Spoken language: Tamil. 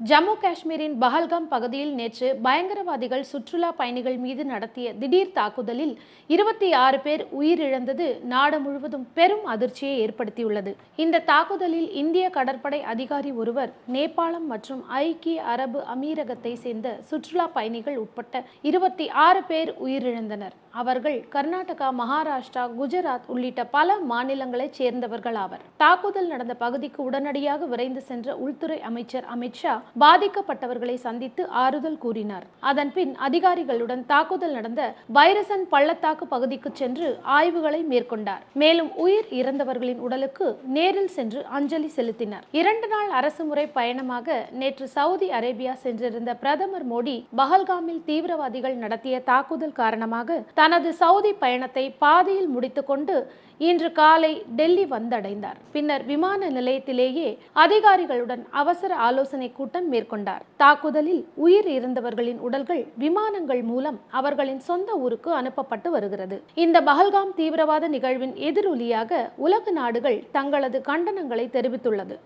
ஜம்மு காஷ்மீரின் பஹல்காம் பகுதியில் நேற்று பயங்கரவாதிகள் சுற்றுலா பயணிகள் மீது நடத்திய திடீர் தாக்குதலில் 26 பேர் உயிரிழந்தது நாடு முழுவதும் பெரும் அதிர்ச்சியை ஏற்படுத்தியுள்ளது. இந்த தாக்குதலில் இந்திய கடற்படை அதிகாரி ஒருவர், நேபாளம் மற்றும் ஐக்கிய அரபு அமீரகத்தை சேர்ந்த சுற்றுலா பயணிகள் உட்பட்ட 26 பேர் உயிரிழந்தனர். அவர்கள் கர்நாடகா, மகாராஷ்டிரா, குஜராத் உள்ளிட்ட பல மாநிலங்களைச் சேர்ந்தவர்கள் ஆவர். தாக்குதல் நடந்த பகுதிக்கு உடனடியாக விரைந்து சென்ற உள்துறை அமைச்சர் அமித்ஷா பாதிக்கப்பட்டவர்களை சந்தித்து ஆறுதல் கூறினார். அதன்பின் அதிகாரிகளுடன் தாக்குதல் நடந்த பைரசன் பள்ளத்தாக்கு பகுதிக்கு சென்று ஆய்வுகளை மேற்கொண்டார். மேலும் உயிர் இறந்தவர்களின் உடலுக்கு நேரில் சென்று அஞ்சலி செலுத்தினார். 2 நாள் அரசுமுறை பயணமாக நேற்று சவுதி அரேபியா சென்றிருந்த பிரதமர் மோடி, பஹல்காமில் தீவிரவாதிகள் நடத்திய தாக்குதல் காரணமாக தனது சவுதி பயணத்தை பாதியில் முடித்துக்கொண்டு இன்று காலை டெல்லி வந்தடைந்தார். பின்னர் விமான நிலையத்திலேயே அதிகாரிகளுடன் அவசர ஆலோசனை கூட்டம் மேற்கொண்டார். தாக்குதலில் உயிர் இறந்தவர்களின் உடல்கள் விமானங்கள் மூலம் அவர்களின் சொந்த ஊருக்கு அனுப்பப்பட்டு வருகிறது. இந்த பஹல்காம் தீவிரவாத நிகழ்வின் எதிரொலியாக உலக நாடுகள் தங்களது கண்டனங்களை தெரிவித்துள்ளது.